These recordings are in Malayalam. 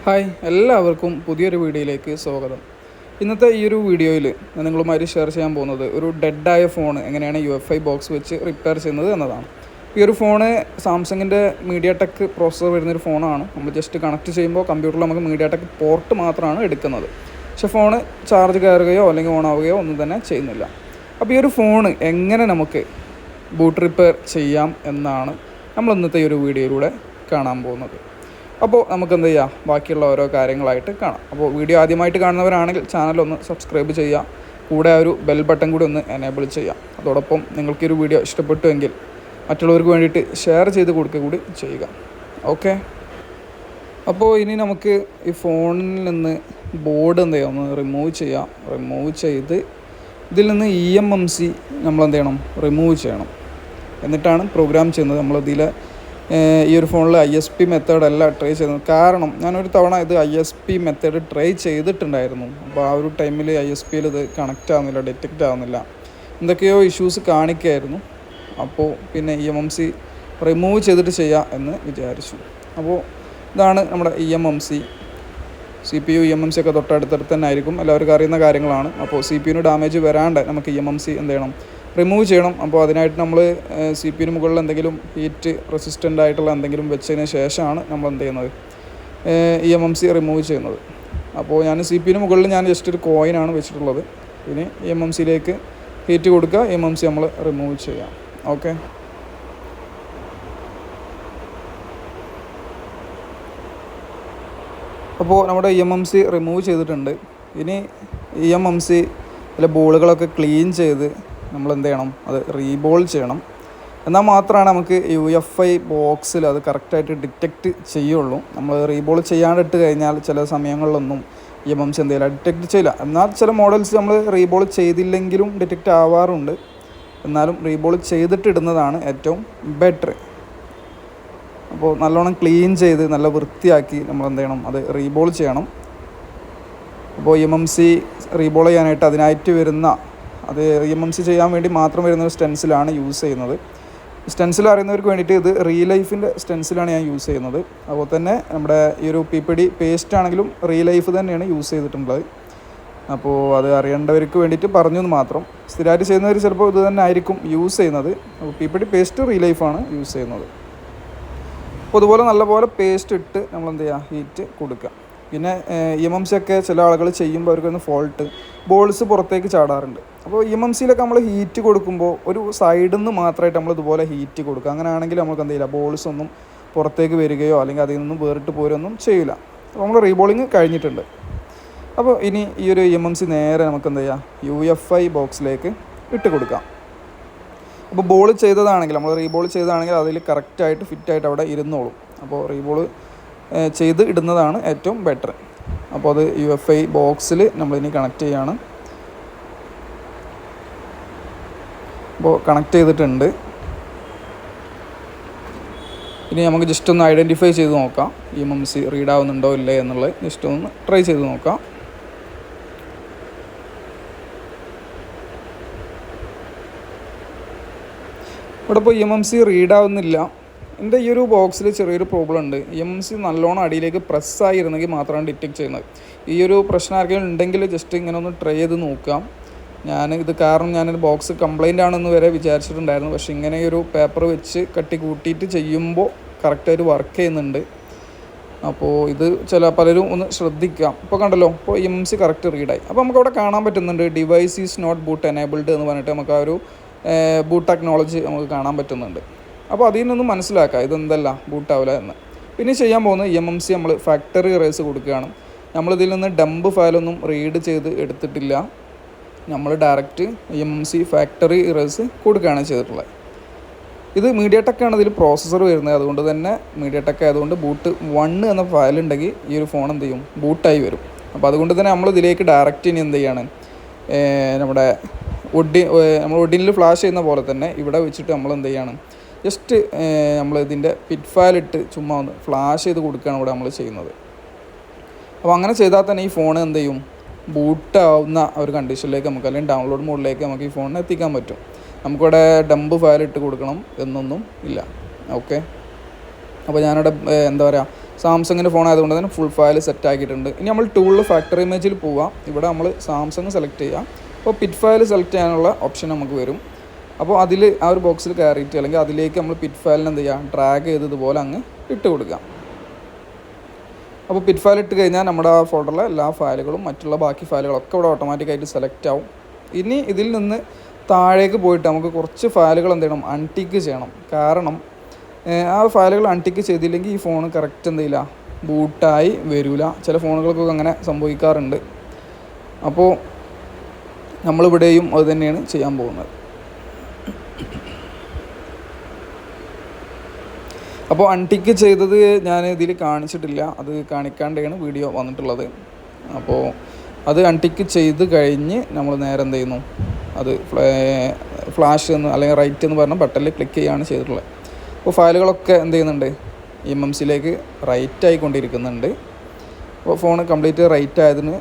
ഹായ്, എല്ലാവർക്കും പുതിയൊരു വീഡിയോയിലേക്ക് സ്വാഗതം. ഇന്നത്തെ ഈ ഒരു വീഡിയോയിൽ ഞാൻ നിങ്ങളുമായി ഷെയർ ചെയ്യാൻ പോകുന്നത് ഒരു ഡെഡായ ഫോൺ എങ്ങനെയാണ് UFI ബോക്സ് വെച്ച് റിപ്പയർ ചെയ്യുന്നത് എന്നതാണ്. ഈ ഒരു ഫോണ് സാംസങ്ങിൻ്റെ MediaTek പ്രോസസ്സർ വരുന്നൊരു ഫോണാണ്. നമ്മൾ ജസ്റ്റ് കണക്ട് ചെയ്യുമ്പോൾ കമ്പ്യൂട്ടറിൽ നമുക്ക് MediaTek പോർട്ട് മാത്രമാണ് എടുക്കുന്നത്. പക്ഷേ ഫോണ് ചാർജ് കയറുകയോ അല്ലെങ്കിൽ ഓൺ ആവുകയോ ഒന്നും തന്നെ ചെയ്യുന്നില്ല. അപ്പോൾ ഈ ഒരു ഫോൺ എങ്ങനെ നമുക്ക് ബൂട്ട് റിപ്പയർ ചെയ്യാം എന്നാണ് നമ്മൾ ഇന്നത്തെ ഈ ഒരു വീഡിയോയിലൂടെ കാണാൻ പോകുന്നത്. അപ്പോൾ നമുക്ക് എന്ത് ചെയ്യാം, ബാക്കിയുള്ള ഓരോ കാര്യങ്ങളായിട്ട് കാണാം. അപ്പോൾ വീഡിയോ ആദ്യമായിട്ട് കാണുന്നവരാണെങ്കിൽ ചാനലൊന്ന് സബ്സ്ക്രൈബ് ചെയ്യുക, കൂടെ ആ ഒരു ബെൽ ബട്ടൺ കൂടി ഒന്ന് എനേബിൾ ചെയ്യാം. അതോടൊപ്പം നിങ്ങൾക്ക് ഈ ഒരു വീഡിയോ ഇഷ്ടപ്പെട്ടുവെങ്കിൽ മറ്റുള്ളവർക്ക് വേണ്ടിയിട്ട് ഷെയർ ചെയ്ത് കൊടുക്കുക കൂടി ചെയ്യുക. ഓക്കെ, അപ്പോൾ ഇനി നമുക്ക് ഈ ഫോണിൽ നിന്ന് ബോർഡ് എന്ത് ചെയ്യാം, ഒന്ന് റിമൂവ് ചെയ്യാം. റിമൂവ് ചെയ്ത് ഇതിൽ നിന്ന് EMMC നമ്മൾ എന്ത് ചെയ്യണം, റിമൂവ് ചെയ്യണം. എന്നിട്ടാണ് പ്രോഗ്രാം ചെയ്യുന്നത്. നമ്മളിതിൽ ഈ ഒരു ഫോണിൽ ISP മെത്തേഡല്ല ട്രൈ ചെയ്യുന്നത്. കാരണം ഞാനൊരു തവണ ഇത് ISP മെത്തേഡ് ട്രൈ ചെയ്തിട്ടുണ്ടായിരുന്നു. അപ്പോൾ ആ ഒരു ടൈമിൽ ISPയിൽ ഇത് കണക്റ്റ് ആവുന്നില്ല, ഡിറ്റക്റ്റ് ആവുന്നില്ല, എന്തൊക്കെയോ ഇഷ്യൂസ് കാണിക്കുകയായിരുന്നു. അപ്പോൾ പിന്നെ EMMC റിമൂവ് ചെയ്തിട്ട് ചെയ്യാം എന്ന് വിചാരിച്ചു. അപ്പോൾ ഇതാണ് നമ്മുടെ EMMC. CPU EMMC ഒക്കെ തൊട്ടടുത്തടുത്ത് തന്നെ ആയിരിക്കും, എല്ലാവർക്കും അറിയുന്ന കാര്യങ്ങളാണ്. അപ്പോൾ CPU ഡാമേജ് വരാണ്ട് നമുക്ക് EMMC എന്ത് ചെയ്യണം, റിമൂവ് ചെയ്യണം. അപ്പോൾ അതിനായിട്ട് നമ്മൾ CPU മുകളിൽ എന്തെങ്കിലും ഹീറ്റ് റെസിസ്റ്റൻ്റ് ആയിട്ടുള്ള എന്തെങ്കിലും വെച്ചതിന് ശേഷമാണ് നമ്മൾ എന്ത് ചെയ്യുന്നത്, EMMC റിമൂവ് ചെയ്യുന്നത്. അപ്പോൾ ഞാൻ CPU മുകളിൽ ഞാൻ ജസ്റ്റ് ഒരു കോയിനാണ് വെച്ചിട്ടുള്ളത്. ഇനി EMMCയിലേക്ക് ഹീറ്റ് കൊടുക്കുക, EMMC നമ്മൾ റിമൂവ് ചെയ്യാം. ഓക്കെ, അപ്പോൾ നമ്മുടെ EMMC റിമൂവ് ചെയ്തിട്ടുണ്ട്. ഇനി EMMC അതിലെ ബോളുകളൊക്കെ ക്ലീൻ ചെയ്ത് നമ്മൾ എന്ത് ചെയ്യണം, അത് റീബോൾ ചെയ്യണം. എന്നാൽ മാത്രമാണ് നമുക്ക് UFI ബോക്സിൽ അത് കറക്റ്റായിട്ട് ഡിറ്റക്റ്റ് ചെയ്യുള്ളൂ. നമ്മൾ റീബോൾ ചെയ്യാണ്ടിട്ട് കഴിഞ്ഞാൽ ചില സമയങ്ങളിലൊന്നും EMMC എന്തെങ്കിലും ഡിറ്റക്റ്റ് ചെയ്യില്ല. എന്നാൽ ചില മോഡൽസ് നമ്മൾ റീബോൾ ചെയ്തില്ലെങ്കിലും ഡിറ്റക്റ്റ് ആവാറുണ്ട്. എന്നാലും റീബോൾ ചെയ്തിട്ട് ഇടുന്നതാണ് ഏറ്റവും ബെറ്റർ. അപ്പോൾ നല്ലോണം ക്ലീൻ ചെയ്ത് നല്ല വൃത്തിയാക്കി നമ്മൾ എന്ത് ചെയ്യണം, അത് റീബോൾ ചെയ്യണം. അപ്പോൾ EMMC റീബോൾ ചെയ്യാനായിട്ട് അതിനായിട്ട് വരുന്ന അത് EMMC ചെയ്യാൻ വേണ്ടി മാത്രം വരുന്ന ഒരു സ്റ്റെൻസിലാണ് യൂസ് ചെയ്യുന്നത്. സ്റ്റെൻസിൽ അറിയുന്നവർക്ക് വേണ്ടിയിട്ട് ഇത് റിയലൈഫിൻ്റെ സ്റ്റെൻസിലാണ് ഞാൻ യൂസ് ചെയ്യുന്നത്. അതുപോലെ തന്നെ നമ്മുടെ ഈ ഒരു PPD പേസ്റ്റ് ആണെങ്കിലും റിയലൈഫ് തന്നെയാണ് യൂസ് ചെയ്തിട്ടുള്ളത്. അപ്പോൾ അത് അറിയേണ്ടവർക്ക് വേണ്ടിയിട്ട് പറഞ്ഞു എന്ന് മാത്രം. സ്ഥിരമായിട്ട് ചെയ്യുന്നവർ ചിലപ്പോൾ ഇത് തന്നെ ആയിരിക്കും യൂസ് ചെയ്യുന്നത്. അപ്പോൾ PPD പേസ്റ്റ് റിയലൈഫാണ് യൂസ് ചെയ്യുന്നത്. അപ്പോൾ അതുപോലെ നല്ലപോലെ പേസ്റ്റ് ഇട്ട് നമ്മൾ എന്ത് ചെയ്യുക, ഹീറ്റ് കൊടുക്കുക. പിന്നെ EMMC ഒക്കെ ചില ആളുകൾ ചെയ്യുമ്പോൾ അവർക്ക് ഒന്ന് ഫോൾട്ട് ബോൾസ് പുറത്തേക്ക് ചാടാറുണ്ട്. അപ്പോൾ EMMCയിലൊക്കെ നമ്മൾ ഹീറ്റ് കൊടുക്കുമ്പോൾ ഒരു സൈഡിൽ നിന്ന് മാത്രമായിട്ട് നമ്മൾ ഇതുപോലെ ഹീറ്റ് കൊടുക്കുക. അങ്ങനെയാണെങ്കിൽ നമുക്ക് എന്ത് ചെയ്യില്ല, ബോൾസ് ഒന്നും പുറത്തേക്ക് വരികയോ അല്ലെങ്കിൽ അതിൽ നിന്നും വേറിട്ട് പോരൊന്നും ചെയ്യില്ല. അപ്പോൾ നമ്മൾ റീബോളിങ് കഴിഞ്ഞിട്ടുണ്ട്. അപ്പോൾ ഇനി ഈ ഒരു EMMC നേരെ നമുക്ക് എന്ത് ചെയ്യാം, UFI ബോക്സിലേക്ക് ഇട്ട് കൊടുക്കാം. അപ്പോൾ ബോൾ ചെയ്തതാണെങ്കിൽ നമ്മൾ റീബോൾ ചെയ്തതാണെങ്കിൽ അതിൽ കറക്റ്റായിട്ട് ഫിറ്റായിട്ട് അവിടെ ഇരുന്നോളും. അപ്പോൾ റീബോൾ ചെയ്ത് ഇടുന്നതാണ് ഏറ്റവും ബെറ്റർ. അപ്പോൾ അത് UFI ബോക്സിൽ നമ്മളിനി കണക്ട് ചെയ്യാണ്. അപ്പോൾ കണക്ട് ചെയ്തിട്ടുണ്ട്. ഇനി നമുക്ക് ജസ്റ്റ് ഒന്ന് ഐഡൻറ്റിഫൈ ചെയ്ത് നോക്കാം, EMMC റീഡ് ആവുന്നുണ്ടോ ഇല്ലേ എന്നുള്ളത് ജസ്റ്റ് ഒന്ന് ട്രൈ ചെയ്ത് നോക്കാം. ഇവിടെ ഇപ്പോൾ EMMC റീഡ് ആവുന്നില്ല. എൻ്റെ ഈ ഒരു ബോക്സിൽ ചെറിയൊരു പ്രോബ്ലം ഉണ്ട്. EMMC നല്ലോണം അടിയിലേക്ക് പ്രസ്സായിരുന്നെങ്കിൽ മാത്രമാണ് ഡിറ്റക്റ്റ് ചെയ്യുന്നത്. ഈ ഒരു പ്രശ്നം ആർക്കെങ്കിലും ഉണ്ടെങ്കിൽ ജസ്റ്റ് ഇങ്ങനെ ഒന്ന് ട്രൈ ചെയ്ത് നോക്കാം. കാരണം ഞാനൊരു ബോക്സ് കംപ്ലൈൻ്റ് ആണെന്ന് വരെ വിചാരിച്ചിട്ടുണ്ടായിരുന്നു. പക്ഷേ ഇങ്ങനെ ഒരു പേപ്പർ വെച്ച് കട്ടി കൂട്ടിയിട്ട് ചെയ്യുമ്പോൾ കറക്റ്റായിട്ട് വർക്ക് ചെയ്യുന്നുണ്ട്. അപ്പോൾ ഇത് പലരും ഒന്ന് ശ്രദ്ധിക്കാം. ഇപ്പോൾ കണ്ടല്ലോ, ഇപ്പോൾ EMMC കറക്റ്റ് റീഡായി. അപ്പോൾ നമുക്കവിടെ കാണാൻ പറ്റുന്നുണ്ട് device is not boot enabled എന്ന് പറഞ്ഞിട്ട് നമുക്ക് ആ ഒരു ബൂട്ട് ടെക്നോളജി നമുക്ക് കാണാൻ പറ്റുന്നുണ്ട്. അപ്പോൾ അതിൽ നിന്നും മനസ്സിലാക്കാം ഇതെന്തല്ല ബൂട്ടാവില്ല എന്ന്. പിന്നെ ചെയ്യാൻ പോകുന്നത് EMMC നമ്മൾ ഫാക്ടറി ഇറേസ് കൊടുക്കുകയാണ്. നമ്മളിതിൽ നിന്ന് ഡംപ് ഫയലൊന്നും റീഡ് ചെയ്ത് എടുത്തിട്ടില്ല. നമ്മൾ ഡയറക്റ്റ് EMMC ഫാക്ടറി ഇറേസ് കൊടുക്കുകയാണ് ചെയ്തിട്ടുള്ളത്. ഇത് MediaTek ആണ് ഇതിൽ പ്രോസസ്സർ വരുന്നത്. അതുകൊണ്ട് തന്നെ MediaTek ആയതുകൊണ്ട് ബൂട്ട് 1 എന്ന ഫയൽ ഉണ്ടെങ്കിൽ ഈ ഒരു ഫോൺ എന്ത് ചെയ്യും, ബൂട്ടായി വരും. അപ്പോൾ അതുകൊണ്ട് തന്നെ നമ്മൾ ഇതിലേക്ക് ഡയറക്റ്റ് ഇനി എന്ത് ചെയ്യാണ്, നമ്മുടെ നമ്മൾ ഒഡിനിൽ ഫ്ലാഷ് ചെയ്യുന്ന പോലെ തന്നെ ഇവിടെ വെച്ചിട്ട് നമ്മൾ എന്ത് ചെയ്യാണ്, ജസ്റ്റ് നമ്മൾ ഇതിൻ്റെ പിറ്റ് ഫയലിട്ട് ചുമ്മാ ഒന്ന് ഫ്ലാഷ് ചെയ്ത് കൊടുക്കുകയാണ് ഇവിടെ നമ്മൾ ചെയ്യുന്നത്. അപ്പോൾ അങ്ങനെ ചെയ്താൽ തന്നെ ഈ ഫോൺ എന്ത് ചെയ്യും, ബൂട്ടാവുന്ന ഒരു കണ്ടീഷനിലേക്ക് നമുക്ക്, അല്ലെങ്കിൽ ഡൗൺലോഡ് മോഡിലേക്ക് നമുക്ക് ഈ ഫോണിനെ എത്തിക്കാൻ പറ്റും. നമുക്കിവിടെ ഡംപ് ഫയൽ ഇട്ട് കൊടുക്കണം എന്നൊന്നും ഇല്ല. ഓക്കെ, അപ്പോൾ ഞാനിവിടെ എന്താ പറയുക, സാംസങ്ങിൻ്റെ ഫോൺ ആയതുകൊണ്ട് തന്നെ ഫുൾ ഫയൽ സെറ്റ് ആക്കിയിട്ടുണ്ട്. ഇനി നമ്മൾ ടൂളിൽ ഫാക്ടറി ഇമേജിൽ പോവാം. ഇവിടെ നമ്മൾ സാംസങ് സെലക്ട് ചെയ്യാം. അപ്പോൾ പിറ്റ് ഫയൽ സെലക്ട് ചെയ്യാനുള്ള ഓപ്ഷൻ നമുക്ക് വരും. അപ്പോൾ അതിൽ ആ ഒരു ബോക്സിൽ കയറിയിട്ട് അല്ലെങ്കിൽ അതിലേക്ക് നമ്മൾ പിറ്റ് ഫയലിന് എന്ത് ചെയ്യാം, ഡ്രാഗ് ചെയ്തതുപോലെ അങ്ങ് ഇട്ട് കൊടുക്കാം. അപ്പോൾ പിറ്റ് ഫയൽ ഇട്ട് കഴിഞ്ഞാൽ നമ്മുടെ ആ ഫോൾഡറിലെ എല്ലാ ഫയലുകളും മറ്റുള്ള ബാക്കി ഫയലുകളൊക്കെ ഇവിടെ ഓട്ടോമാറ്റിക്കായിട്ട് സെലക്ട് ആവും. ഇനി ഇതിൽ നിന്ന് താഴേക്ക് പോയിട്ട് നമുക്ക് കുറച്ച് ഫയലുകൾ എന്ത് ചെയ്യണം, അൺടിക്ക് ചെയ്യണം. കാരണം ആ ഫയലുകൾ അൺടിക്ക് ചെയ്തില്ലെങ്കിൽ ഈ ഫോൺ കറക്റ്റ് എന്ത് ചെയ്യില്ല, ബൂട്ടായി വരില്ല. ചില ഫോണുകൾക്കൊക്കെ അങ്ങനെ സംഭവിക്കാറുണ്ട്. അപ്പോൾ നമ്മളിവിടെയും അത് തന്നെയാണ് ചെയ്യാൻ പോകുന്നത്. അപ്പോൾ അൺടിക്ക് ചെയ്തത് ഞാൻ ഇതിൽ കാണിച്ചിട്ടില്ല, അത് കാണിക്കാണ്ടാണ് വീഡിയോ വന്നിട്ടുള്ളത്. അപ്പോൾ അത് അൺടിക്ക് ചെയ്ത് കഴിഞ്ഞ് നമ്മൾ നേരെ എന്ത് ചെയ്യുന്നു, അത് ഫ്ലാഷ് എന്ന് അല്ലെങ്കിൽ റൈറ്റ് എന്ന് പറഞ്ഞ ബട്ടണിൽ ക്ലിക്ക് ചെയ്യുകയാണ് ചെയ്തിട്ടുള്ളത്. അപ്പോൾ ഫയലുകളൊക്കെ എന്ത് ചെയ്യുന്നുണ്ട്, MMCയിലേക്ക് റൈറ്റ് ആയിക്കൊണ്ടിരിക്കുന്നുണ്ട്. അപ്പോൾ ഫോൺ കംപ്ലീറ്റ് റൈറ്റ് ആയതിന്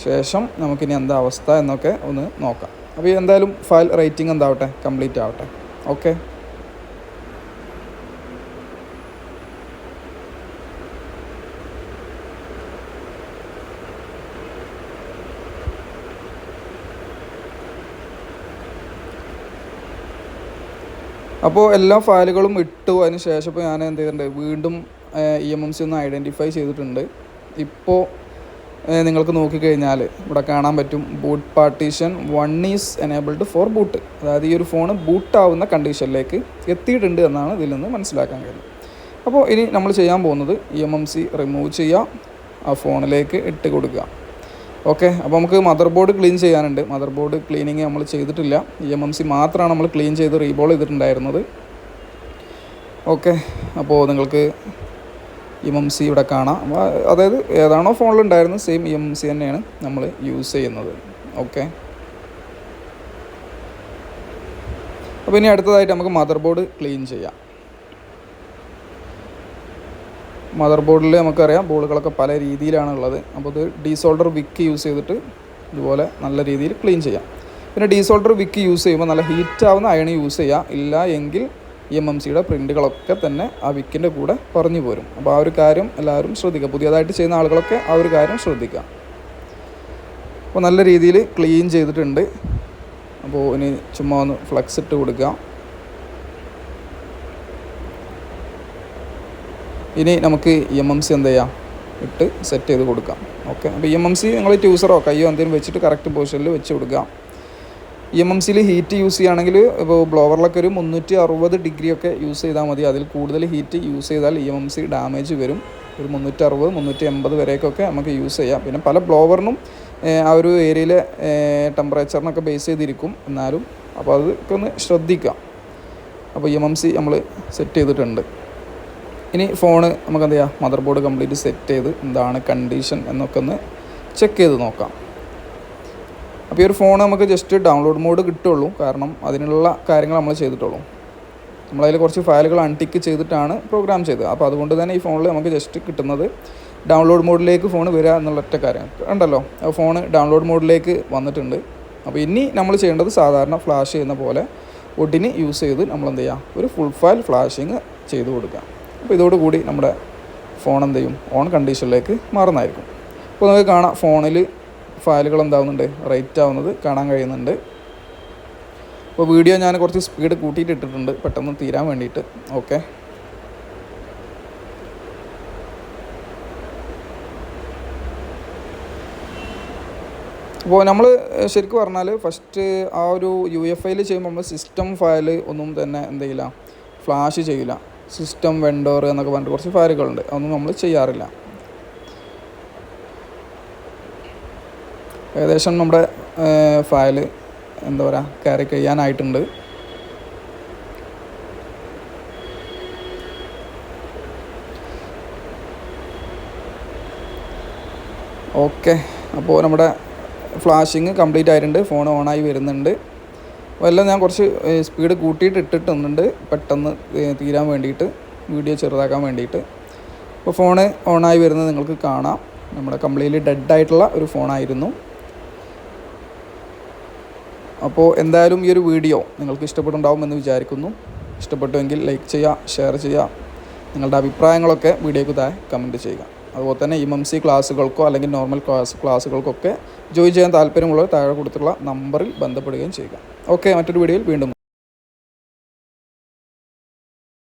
ശേഷം നമുക്കിനി എന്താ അവസ്ഥ എന്നൊക്കെ ഒന്ന് നോക്കാം. അപ്പോൾ എന്തായാലും ഫയൽ റൈറ്റിംഗ് എന്താവട്ടെ, കംപ്ലീറ്റ് ആവട്ടെ. ഓക്കെ, അപ്പോൾ എല്ലാ ഫയലുകളും ഇട്ടു. അതിന് ശേഷം ഇപ്പോൾ ഞാൻ എന്ത് ചെയ്തിട്ടുണ്ട്, വീണ്ടും MMC ഒന്ന് ഐഡൻറ്റിഫൈ ചെയ്തിട്ടുണ്ട്. ഇപ്പോൾ നിങ്ങൾക്ക് നോക്കിക്കഴിഞ്ഞാൽ ഇവിടെ കാണാൻ പറ്റും boot partition 1 is enabled for boot. അതായത് ഈ ഒരു ഫോൺ ബൂട്ടാവുന്ന കണ്ടീഷനിലേക്ക് എത്തിയിട്ടുണ്ട് എന്നാണ് ഇതിൽ നിന്ന് മനസ്സിലാക്കാൻ കഴിയുന്നത്. അപ്പോൾ ഇനി നമ്മൾ ചെയ്യാൻ പോകുന്നത് MMC റിമൂവ് ചെയ്യുക, ആ ഫോണിലേക്ക് ഇട്ട് കൊടുക്കുക. ഓക്കെ, അപ്പോൾ നമുക്ക് മദർ ബോർഡ് ക്ലീൻ ചെയ്യാനുണ്ട്. മദർ ബോർഡ് ക്ലീനിങ് നമ്മൾ ചെയ്തിട്ടില്ല, MMC മാത്രമാണ് നമ്മൾ ക്ലീൻ ചെയ്ത് റീബോൾ ചെയ്തിട്ടുണ്ടായിരുന്നത്. ഓക്കെ, അപ്പോൾ നിങ്ങൾക്ക് MMC ഇവിടെ കാണാം. അതായത് ഏതാണോ ഫോണിലുണ്ടായിരുന്നത് സെയിം MMC തന്നെയാണ് നമ്മൾ യൂസ് ചെയ്യുന്നത്. ഓക്കെ, അപ്പോൾ ഇനി അടുത്തതായിട്ട് നമുക്ക് മദർ ബോർഡ് ക്ലീൻ ചെയ്യാം. മദർ ബോർഡിൽ നമുക്കറിയാം ബോർഡുകളൊക്കെ പല രീതിയിലാണുള്ളത്. അപ്പോൾ ഇത് ഡീസോൾഡർ വിക്ക് യൂസ് ചെയ്തിട്ട് ഇതുപോലെ നല്ല രീതിയിൽ ക്ലീൻ ചെയ്യാം. പിന്നെ ഡീസോൾഡർ വിക്ക് യൂസ് ചെയ്യുമ്പോൾ നല്ല ഹീറ്റാവുന്ന അയൺ യൂസ് ചെയ്യുക. ഇല്ല എങ്കിൽ MMCയുടെ പ്രിൻറ്റുകളൊക്കെ തന്നെ ആ വിക്കിൻ്റെ കൂടെ പറഞ്ഞു പോരും. അപ്പോൾ ആ ഒരു കാര്യം എല്ലാവരും ശ്രദ്ധിക്കുക. പുതിയതായിട്ട് ചെയ്യുന്ന ആളുകളൊക്കെ ആ ഒരു കാര്യം ശ്രദ്ധിക്കുക. അപ്പോൾ നല്ല രീതിയിൽ ക്ലീൻ ചെയ്തിട്ടുണ്ട്. അപ്പോൾ ഇനി ചുമ്മാ ഒന്ന് ഫ്ലക്സ് ഇട്ട് കൊടുക്കുക. ഇനി നമുക്ക് MMC എന്ത് ചെയ്യാം, ഇട്ട് സെറ്റ് ചെയ്ത് കൊടുക്കാം. ഓക്കെ, അപ്പോൾ MMC നിങ്ങൾ ട്യൂസറോ കയ്യോ എന്തെങ്കിലും വെച്ചിട്ട് കറക്റ്റ് പൊസിഷനിൽ വെച്ച് കൊടുക്കുക. MMCയിൽ ഹീറ്റ് യൂസ് ചെയ്യുകയാണെങ്കിൽ ഇപ്പോൾ ബ്ലോവറിലൊക്കെ ഒരു 360 ഡിഗ്രി ഒക്കെ യൂസ് ചെയ്താൽ മതി. അതിൽ കൂടുതൽ ഹീറ്റ് യൂസ് ചെയ്താൽ MMC ഡാമേജ് വരും. ഒരു 360 380 വരെയൊക്കെ നമുക്ക് യൂസ് ചെയ്യാം. പിന്നെ പല ബ്ലോവറിനും ആ ഒരു ഏരിയയിലെ ടെമ്പറേച്ചറിനൊക്കെ ബേസ് ചെയ്തിരിക്കും. എന്നാലും അപ്പോൾ അതൊക്കെ ഒന്ന് ശ്രദ്ധിക്കാം. അപ്പോൾ MMC നമ്മൾ സെറ്റ് ചെയ്തിട്ടുണ്ട്. ഇനി ഫോണ് നമുക്ക് എന്ത് ചെയ്യാം, മദർ ബോർഡ് കംപ്ലീറ്റ് സെറ്റ് ചെയ്ത് എന്താണ് കണ്ടീഷൻ എന്നൊക്കെ ഒന്ന് ചെക്ക് ചെയ്ത് നോക്കാം. അപ്പോൾ ഈ ഒരു ഫോൺ നമുക്ക് ജസ്റ്റ് ഡൗൺലോഡ് മോഡ് കിട്ടുള്ളൂ. കാരണം അതിനുള്ള കാര്യങ്ങൾ നമ്മൾ ചെയ്തിട്ടുള്ളൂ. നമ്മളതിൽ കുറച്ച് ഫയലുകൾ അൺടിക്ക് ചെയ്തിട്ടാണ് പ്രോഗ്രാം ചെയ്തത്. അപ്പോൾ അതുകൊണ്ട് തന്നെ ഈ ഫോണിൽ നമുക്ക് ജസ്റ്റ് കിട്ടുന്നത് ഡൗൺലോഡ് മോഡിലേക്ക് ഫോൺ വരിക എന്നുള്ള ഒറ്റ കാര്യം ഉണ്ടല്ലോ. ആ ഫോൺ ഡൗൺലോഡ് മോഡിലേക്ക് വന്നിട്ടുണ്ട്. അപ്പോൾ ഇനി നമ്മൾ ചെയ്യേണ്ടത് സാധാരണ ഫ്ലാഷ് ചെയ്യുന്ന പോലെ ഒഡിന് യൂസ് ചെയ്ത് നമ്മൾ എന്ത് ചെയ്യുക, ഒരു ഫുൾ ഫയൽ ഫ്ലാഷിങ് ചെയ്ത് കൊടുക്കുക. അപ്പോൾ ഇതോടുകൂടി നമ്മുടെ ഫോൺ എന്ത് ചെയ്യും, ഓൺ കണ്ടീഷനിലേക്ക് മാറുന്നതായിരിക്കും. അപ്പോൾ നമുക്ക് കാണാം ഫോണിൽ ഫയലുകൾ എന്താവുന്നുണ്ട്, റൈറ്റ് ആവുന്നത് കാണാൻ കഴിയുന്നുണ്ട്. അപ്പോൾ വീഡിയോ ഞാൻ കുറച്ച് സ്പീഡ് കൂട്ടിയിട്ട് ഇട്ടിട്ടുണ്ട് പെട്ടെന്ന് തീരാൻ വേണ്ടിയിട്ട്. ഓക്കെ, അപ്പോൾ നമ്മൾ ശരിക്കും പറഞ്ഞാൽ ഫസ്റ്റ് ആ ഒരു UFIയിൽ ചെയ്യുമ്പോൾ നമ്മൾ സിസ്റ്റം ഫയൽ ഒന്നും തന്നെ എന്ത് ചെയ്യില്ല, ഫ്ലാഷ് ചെയ്യില്ല. സിസ്റ്റം വെണ്ടോർ എന്നൊക്കെ പറഞ്ഞിട്ട് കുറച്ച് ഫയലുകളുണ്ട്, അതൊന്നും നമ്മൾ ചെയ്യാറില്ല. ഏകദേശം നമ്മുടെ ഫയൽ എന്താ പറയുക ക്യാരി ചെയ്യാനായിട്ടുണ്ട്. ഓക്കെ, അപ്പോൾ നമ്മുടെ ഫ്ലാഷിങ് കംപ്ലീറ്റ് ആയിട്ടുണ്ട്. ഫോൺ ഓണായി വരുന്നുണ്ട്. അപ്പോൾ എല്ലാം ഞാൻ കുറച്ച് സ്പീഡ് കൂട്ടിയിട്ട് ഇട്ടിട്ടുണ്ട് പെട്ടെന്ന് തീരാൻ വേണ്ടിയിട്ട്, വീഡിയോ ചെറുതാക്കാൻ വേണ്ടിയിട്ട്. അപ്പോൾ ഫോണ് ഓണായി വരുന്നത് നിങ്ങൾക്ക് കാണാം. നമ്മുടെ കംപ്ലീറ്റ്ലി ഡെഡായിട്ടുള്ള ഒരു ഫോണായിരുന്നു. അപ്പോൾ എന്തായാലും ഈ ഒരു വീഡിയോ നിങ്ങൾക്ക് ഇഷ്ടപ്പെട്ടുണ്ടാവും എന്ന് വിചാരിക്കുന്നു. ഇഷ്ടപ്പെട്ടുവെങ്കിൽ ലൈക്ക് ചെയ്യുക, ഷെയർ ചെയ്യുക. നിങ്ങളുടെ അഭിപ്രായങ്ങളൊക്കെ വീഡിയോയ്ക്ക് താഴെ കമൻറ്റ് ചെയ്യുക. അതുപോലെ തന്നെ MMC ക്ലാസ്സുകൾക്കോ അല്ലെങ്കിൽ നോർമൽ ക്ലാസ്സുകൾക്കൊക്കെ ജോയിൻ ചെയ്യാൻ താല്പര്യമുള്ളവർ താഴെ കൊടുത്തുള്ള നമ്പറിൽ ബന്ധപ്പെടുകയും ചെയ്യുക. ഓക്കെ, മറ്റൊരു വീഡിയോയിൽ വീണ്ടും